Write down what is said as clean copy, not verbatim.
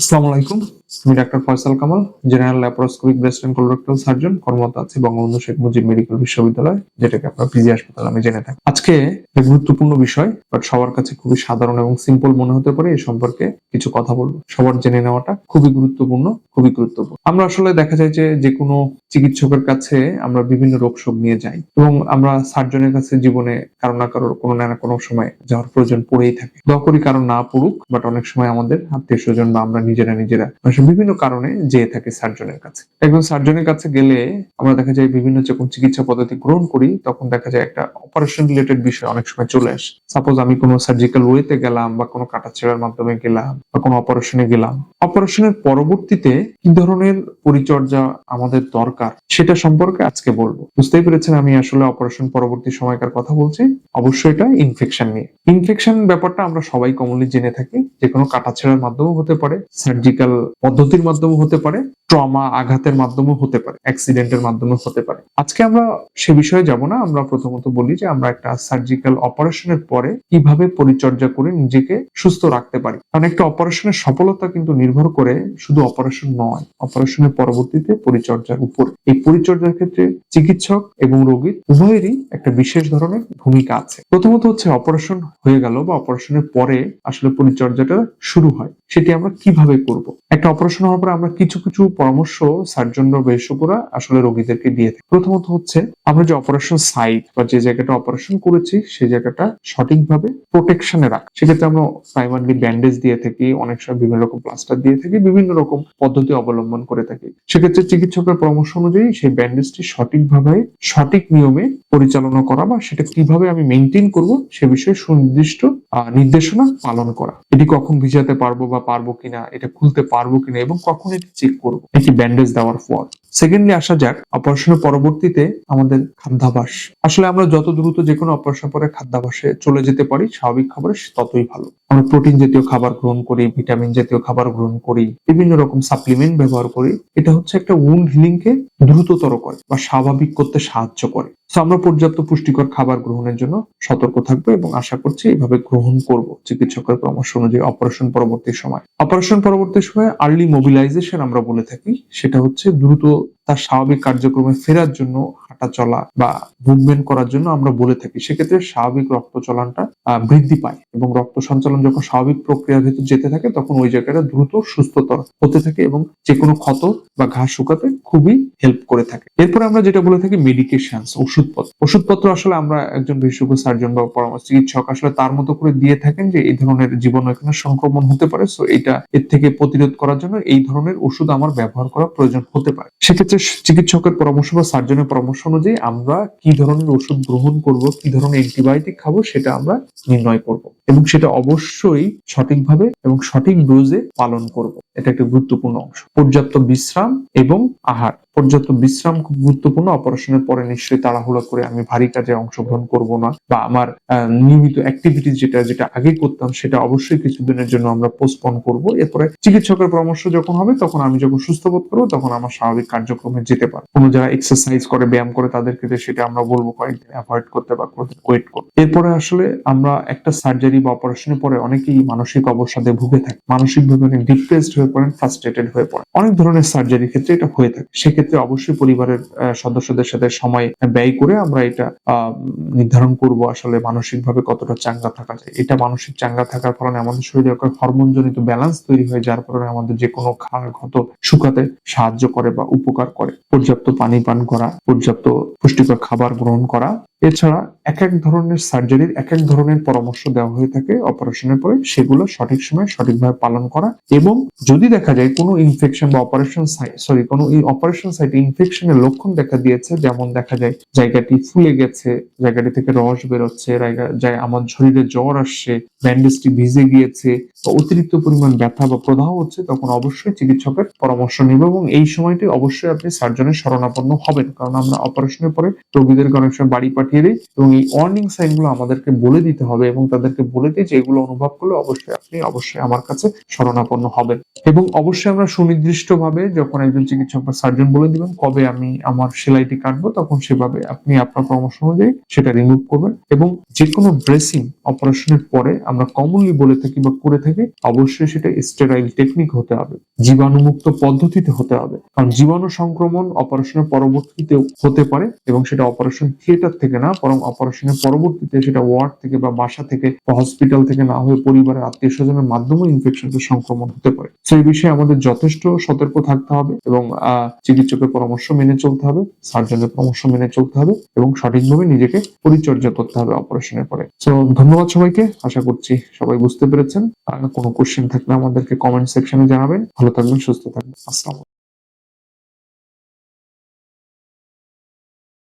আসসালামু আলাইকুম। আমি doctor Faisal Kamal, general laparoscopic breast and colorectal surgeon, কর্মরত আছি বঙ্গবন্ধু শেখ মুজিব মেডিকেল বিশ্ববিদ্যালয়, যেটাকে আপনার পিজি হাসপাতাল আমি জেনে থাকি। আজকে একটা গুরুত্বপূর্ণ বিষয়, বাট সবার কাছে খুবই সাধারণ এবং সিম্পল মনে হতে পারে, এই সম্পর্কে কিছু কথা বলবো। সবার জেনে নেওয়াটা খুবই গুরুত্বপূর্ণ। আমরা আসলে দেখা যায় যে কোনো চিকিৎসকের কাছে আমরা বিভিন্ন রোগ শোক নিয়ে যাই, এবং আমরা সার্জনের কাছে জীবনে কারো না কারোর কোনো না কোনো সময় যাওয়ার প্রয়োজন পড়েই থাকে। দোয়া করি কারো না পড়ুক, বাট অনেক সময় আমাদের আত্মীয় স্বজন বা আমরা নিজেরা বিভিন্ন কারণে যেয়ে থাকি সার্জনের কাছে। একজন সার্জনের কাছে গেলে আমরা দেখা যায় বিভিন্ন যখন চিকিৎসা পদ্ধতি গ্রহণ করি, তখন দেখা যায় একটা অপারেশন রিলেটেড বিষয় অনেক সময় চলে আসে। সাপোজ আমি কোনো সার্জিক্যাল ওয়েতে গেলাম, বা কোনো কাটাছেঁড়ার মাধ্যমে গেলাম, বা কোনো অপারেশনে গেলাম। অপারেশনের পরবর্তীতে কি ধরনের পরিচর্যা আমাদের দরকার সেটা সম্পর্কে আজকে বলবো। বুঝতেই পেরেছেন আমি আসলে অপারেশন পরবর্তী সময়কার কথা বলছি। অবশ্যই এটা ইনফেকশন নিয়ে। ইনফেকশন ব্যাপারটা আমরা সবাই কমনলি জেনে থাকি, যে কোনো কাটাছেঁড়ার মাধ্যমেও হতে পারে, সার্জিক্যাল পদ্ধতির মাধ্যমে হতে পারে, ট্রমা আঘাতের মাধ্যমে হতে পারে, অ্যাক্সিডেন্টের মাধ্যমে হতে পারে। আজকে আমরা সে বিষয়ে যাব না। আমরা প্রথমত বলি যে আমরা একটা সার্জিক্যাল অপারেশনের পরে কিভাবে পরিচর্যা করে নিজেকে সুস্থ রাখতে পারি। কারণ একটা অপারেশনের সফলতা কিন্তু নির্ভর করে শুধু অপারেশন নয়, অপারেশনের পরবর্তীতে পরিচর্যার উপর। এই পরিচর্যার ক্ষেত্রে চিকিৎসক এবং রোগীর উভয়েরই একটা বিশেষ ধরনের ভূমিকা আছে। প্রথমত হচ্ছে অপারেশন হয়ে গেল বা অপারেশনের পরে আসলে পরিচর্যাটা শুরু হয়, সেটি আমরা কিভাবে করব। একটা অপারেশন হওয়ার পরে আমরা কিছু কিছু পরামর্শ সার্জনরা বিশেষজ্ঞরা আসলে রোগীদেরকে দিয়ে থাকে। প্রথমত হচ্ছে আমরা যে অপারেশন সাইট বা যে জায়গাটা অপারেশন করেছি সেই জায়গাটা সঠিকভাবে প্রোটেকশনে রাখা। সেক্ষেত্রে আমরা প্রাইমারলি ব্যান্ডেজ দিয়ে থাকি, অনেক সময় বিভিন্ন রকম প্লাস্টার দিয়ে থাকি, বিভিন্ন রকম পদ্ধতি অবলম্বন করে থাকি। সেক্ষেত্রে চিকিৎসকের পরামর্শ অনুযায়ী সেই ব্যান্ডেজটি সঠিকভাবে সঠিক নিয়মে পরিচালনা করা, বা সেটা কিভাবে আমি মেনটেন করব সে বিষয়ে সুনির্দিষ্ট নির্দেশনা পালন করা। এটি কখন ভিজাতে পারবো বা পারবো কিনা, এটা খুলতে পারবো কিনা, এবং কখন এটি চেক করবো একটি ব্যান্ডেজ দেওয়ার পর। সেকেন্ডলি আসা যাক অপারেশনের পরবর্তীতে আমাদের খাদ্যাভ্যাস। আসলে আমরা যত দ্রুত যে কোনো অপারেশন পরে খাদ্যাভ্যাসে চলে যেতে পারি স্বাভাবিক খাবারে, ততই ভালো। আমরা প্রোটিন জাতীয় খাবার গ্রহণ করি, ভিটামিন জাতীয় খাবার গ্রহণ করি, বিভিন্ন রকম সাপ্লিমেন্ট ব্যবহার করি। এটা হচ্ছে একটা উন্ড হিলিং কে দ্রুততর করে বা স্বাভাবিক করতে সাহায্য করে। আমরা পর্যাপ্ত পুষ্টিকর খাবার গ্রহণের জন্য সতর্ক থাকবো, এবং আশা করছি এইভাবে গ্রহণ করব চিকিৎসকের পরামর্শ অনুযায়ী অপারেশন পরবর্তী সময়। অপারেশন পরবর্তী সময় আর্লি মোবিলাইজেশন আমরা বলে থাকি। সেটা হচ্ছে দ্রুত তার স্বাভাবিক কার্যক্রমে ফেরার জন্য হাঁটা চলা বা মুভমেন্ট করার জন্য আমরা বলে থাকি। সেক্ষেত্রে স্বাভাবিক রক্ত চলানটা বৃদ্ধি পায়, এবং রক্ত সঞ্চালন যখন স্বাভাবিক প্রক্রিয়ার ভিতর যেতে থাকে তখন ওই জায়গাটা দ্রুত সুস্থতর হতে থাকে, এবং যে কোনো ক্ষত বা ঘা শুকাতে খুবই হেল্প করে থাকে। এরপরে আমরা যেটা বলে থাকি মেডিকেশন, ওষুধপত্র আসলে আমরা একজন বিশেষজ্ঞ সার্জন বা পরামর্শ চিকিৎসক আসলে তার মতো করে দিয়ে থাকেন যে এই ধরনের জীবাণু এখানে সংক্রমণ হতে পারে, সো এটা এর থেকে প্রতিরোধ করার জন্য এই ধরনের ওষুধ আমার ব্যবহার করা প্রয়োজন হতে পারে। সেক্ষেত্রে চিকিৎসকের পরামর্শ বা সার্জনের পরামর্শ অনুযায়ী আমরা কি ধরনের ওষুধ গ্রহণ করব, কি ধরনের অ্যান্টিবায়োটিক খাবো সেটা আমরা নির্ণয় করব, এবং সেটা অবশ্যই সঠিকভাবে এবং সঠিক ডোজে পালন করব। এটা একটা গুরুত্বপূর্ণ অংশ। পর্যাপ্ত বিশ্রাম এবং আহার। পর্যাপ্ত বিশ্রাম খুব গুরুত্বপূর্ণ। অপারেশনের পরে নিশ্চয়ই তাড়াহুড়া করে আমি ভারী কাজে অংশগ্রহণ করব না, বা আমার নিয়মিত অ্যাক্টিভিটিস যেটা আগে করতাম সেটা অবশ্যই কিছুদিনের জন্য আমরা পোস্টপোন করব। এরপরে চিকিৎসকের পরামর্শ যখন হবে, তখন আমি যখন সুস্থ বোধ করবো তখন আমার স্বাভাবিক কার্যক্রমে যেতে পারবো। কোনো যারা এক্সারসাইজ করে, ব্যায়াম করে, তাদের ক্ষেত্রে সেটা আমরা বলবো কয়েকদিন অ্যাভয়েড করতে বা ওয়েট করতে। এরপরে আসলে আমরা একটা সার্জারি বা অপারেশনের পরে অনেকেই মানসিক অবসাদে ভুগে থাকে, মানসিকভাবে অনেক ডিপ্রেসড হয়ে পড়েন, ফ্রাস্ট্রেটেড হয়ে পড়েন। অনেক ধরনের সার্জারির ক্ষেত্রে এটা হয়ে থাকে। সেক্ষেত্রে অবশ্যই পরিবারের সদস্যদের সাথে সময় ব্যয় করে আমরা এটা নির্ধারণ করব আসলে মানসিকভাবে কতটা চাঙ্গা থাকা যায়। এটা মানসিক চাঙ্গা থাকার কারণে আমাদের শরীরে একটা হরমোনজনিত ব্যালেন্স তৈরি হয়, যার কারণে আমাদের যে কোনো ঘা ক্ষত শুকাতে সাহায্য করে বা উপকার করে। পর্যাপ্ত পানি পান করা, পর্যাপ্ত পুষ্টিকর খাবার গ্রহণ করা। এছাড়া এক এক ধরনের সার্জারির এক এক ধরনের পরামর্শ দেওয়া হয়ে থাকে অপারেশনের পরে, সেগুলো সঠিক সময় সঠিকভাবে পালন করা। এবং যদি দেখা যায় কোনো ইনফেকশন বা কোনো অপারেশন সাইটে ইনফেকশনের লক্ষণ দেখা দিয়েছে, যেমন দেখা যায় জায়গাটি ফুলে গেছে, জায়গাটি থেকে রস বেরোচ্ছে, আমার শরীরে জ্বর আসছে, ব্যান্ডেজটি ভিজে গিয়েছে, বা অতিরিক্ত পরিমাণ ব্যথা বা প্রদাহ হচ্ছে, তখন অবশ্যই চিকিৎসকের পরামর্শ নিব, এবং এই সময়টি অবশ্যই আপনি সার্জনের শরণাপন্ন হবেন। কারণ আমরা অপারেশনের পরে রোগীদেরকে অনেক সময় বাড়ি পাঠিয়ে দিই, এবং এই ওয়ার্নিং সাইনগুলো আমাদেরকে বলে দিতে হবে এবং তাদেরকে বলে দিই যে এগুলো অনুভব করলে অবশ্যই আমার কাছে শরণাপন্ন হবেন। এবং অবশ্যই আমরা সুনির্দিষ্টভাবে যখন একজন চিকিৎসক বা সার্জন বলে দিবেন কবে আমি আমার সেলাইটি কাটবো, তখন সেভাবে আপনি আপনার পরামর্শ অনুযায়ী সেটা রিমুভ করবেন। এবং যে কোনো ড্রেসিং অপারেশনের পরে আমরা কমনলি বলে থাকি বা করে থাকি অবশ্যই সেটা স্টেরাইল টেকনিক হতে হবে, জীবাণুমুক্ত পদ্ধতিতে হতে হবে। কারণ জীবাণু সংক্রমণ অপারেশনের পরবর্তীতে হতে পারে এবং সেটা অপারেশন থিয়েটার থেকে না, বরং অপারেশনের পরবর্তীতে সেটা ওয়ার্ড থেকে বা বাসা থেকে বা হসপিটাল থেকে না হয়ে পরিবারের আত্মীয় স্বজনের মাধ্যমে ইনফেকশনের সংক্রমণ হতে পারে। সেই বিষয়ে আমাদের যথেষ্ট সতর্ক থাকতে হবে এবং চিকিৎসকের পরামর্শ মেনে চলতে হবে, সার্জনের পরামর্শ মেনে চলতে হবে এবং সঠিকভাবে নিজেকে পরিচর্যা করতে হবে অপারেশনের পরে। তো ধন্যবাদ সবাইকে, আশা করছি সবাই বুঝতে পেরেছেন। আর কোনো কোশ্চেন থাকলে আমাদেরকে কমেন্ট সেকশনে জানাবেন। ভালো থাকবেন, সুস্থ থাকবেন। আসসালাম।